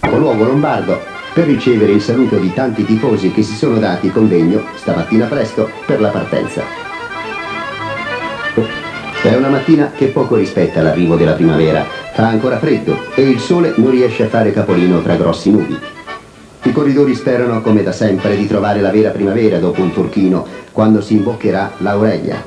capoluogo lombardo, per ricevere il saluto di tanti tifosi che si sono dati convegno stamattina presto per la partenza. È una mattina che poco rispetta l'arrivo della primavera, fa ancora freddo e il sole non riesce a fare capolino tra grossi nubi. I corridori sperano, come da sempre, di trovare la vera primavera dopo un turchino, quando si imboccherà l'Aurelia.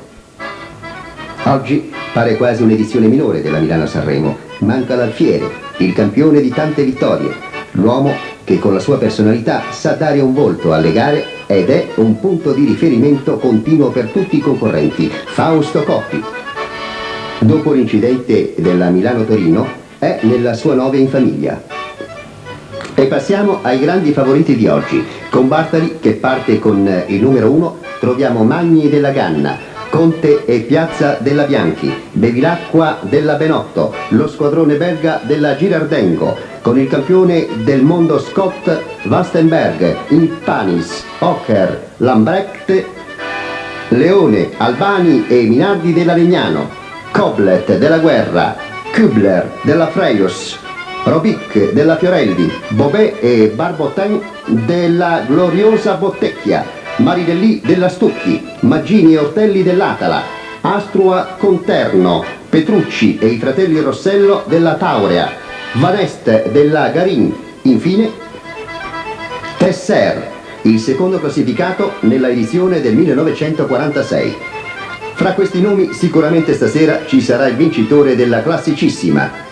Oggi pare quasi un'edizione minore della Milano-Sanremo. Manca l'Alfiere, il campione di tante vittorie, l'uomo che con la sua personalità sa dare un volto alle gare ed è un punto di riferimento continuo per tutti i concorrenti, Fausto Coppi. Dopo l'incidente della Milano-Torino è nella sua 9 in famiglia. E passiamo ai grandi favoriti di oggi. Con Bartali, che parte con il numero 1, troviamo Magni della Ganna, Conte e Piazza della Bianchi, Bevilacqua della Benotto, lo squadrone belga della Girardengo, con il campione del mondo Scott Wastenberg, Impanis, Ocker, Lambrecht, Leone, Albani e Minardi della Legnano, Koblet della Guerra, Kübler della Freius, Robic della Fiorelli, Bobet e Barbotin della gloriosa Bottecchia, Maridelli della Stucchi, Maggini e Ortelli dell'Atala, Astrua Conterno, Petrucci e i fratelli Rossello della Taurea, Vanest della Garin, infine Tesser, il secondo classificato nella edizione del 1946. Fra questi nomi sicuramente stasera ci sarà il vincitore della Classicissima.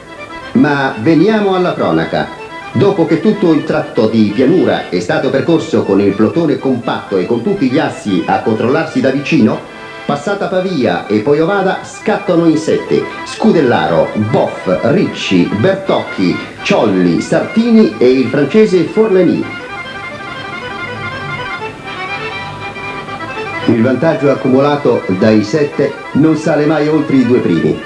Ma veniamo alla cronaca. Dopo che tutto il tratto di pianura è stato percorso con il plotone compatto e con tutti gli assi a controllarsi da vicino, passata Pavia e poi Ovada scattano in 7. Scudellaro, Boff, Ricci, Bertocchi, Ciolli, Sartini e il francese Forlani. Il vantaggio accumulato dai 7 non sale mai oltre i 2 primi.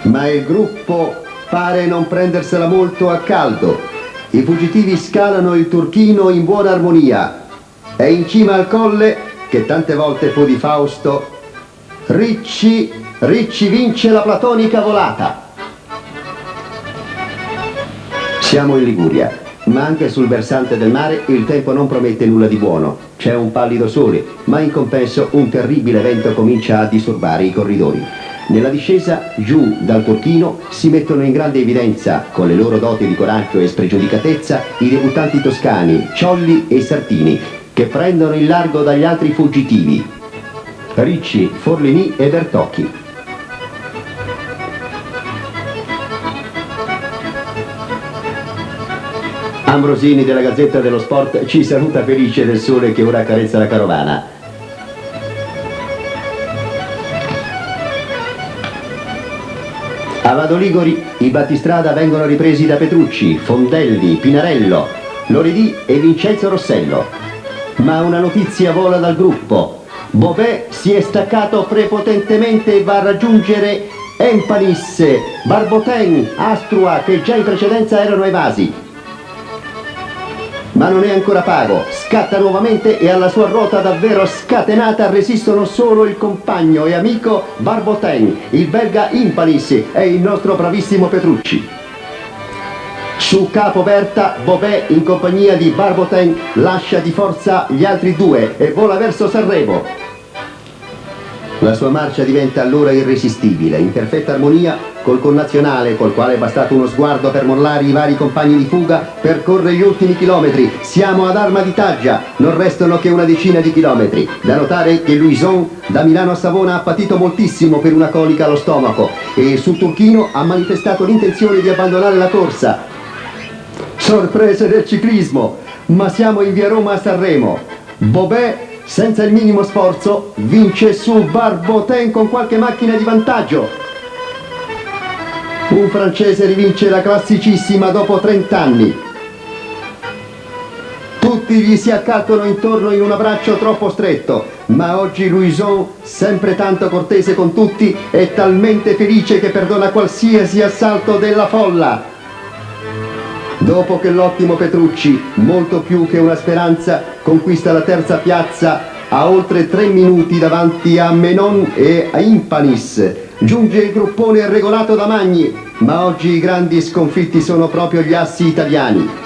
Ma il gruppo pare non prendersela molto a caldo. I fuggitivi scalano il turchino in buona armonia. È in cima al colle, che tante volte fu di Fausto, Ricci vince la platonica volata. Siamo in Liguria, ma anche sul versante del mare il tempo non promette nulla di buono. C'è un pallido sole, ma in compenso un terribile vento comincia a disturbare i corridori. Nella discesa, giù dal Turchino, si mettono in grande evidenza, con le loro doti di coraggio e spregiudicatezza, i debuttanti toscani, Ciolli e Sartini, che prendono il largo dagli altri fuggitivi, Ricci, Forlini e Bertocchi. Ambrosini della Gazzetta dello Sport ci saluta felice del sole che ora accarezza la carovana. A Vado Ligori i battistrada vengono ripresi da Petrucci, Fondelli, Pinarello, Loredì e Vincenzo Rossello. Ma una notizia vola dal gruppo. Bobet si è staccato prepotentemente e va a raggiungere Empanis, Barbotin, Astrua, che già in precedenza erano evasi. Ma non è ancora pago, scatta nuovamente e alla sua ruota davvero scatenata resistono solo il compagno e amico Barbotin, il belga Impanis e il nostro bravissimo Petrucci. Su Capo Berta, Bobet in compagnia di Barbotin lascia di forza gli altri 2 e vola verso Sanremo. La sua marcia diventa allora irresistibile, in perfetta armonia col connazionale, col quale è bastato uno sguardo per mollare i vari compagni di fuga, percorre gli ultimi chilometri. Siamo ad Arma di Taggia, non restano che una decina di chilometri. Da notare che Louison da Milano a Savona ha patito moltissimo per una colica allo stomaco e sul Turchino ha manifestato l'intenzione di abbandonare la corsa. Sorprese del ciclismo, ma siamo in via Roma a Sanremo. Bobet, senza il minimo sforzo, vince su Barbotin con qualche macchina di vantaggio. Un francese rivince la Classicissima dopo 30 anni. Tutti gli si accalcano intorno in un abbraccio troppo stretto, ma oggi Louison, sempre tanto cortese con tutti, è talmente felice che perdona qualsiasi assalto della folla. Dopo che l'ottimo Petrucci, molto più che una speranza, conquista la terza piazza a oltre 3 minuti davanti a Menon e a Impanis, Giunge il gruppone regolato da Magni, ma oggi i grandi sconfitti sono proprio gli assi italiani.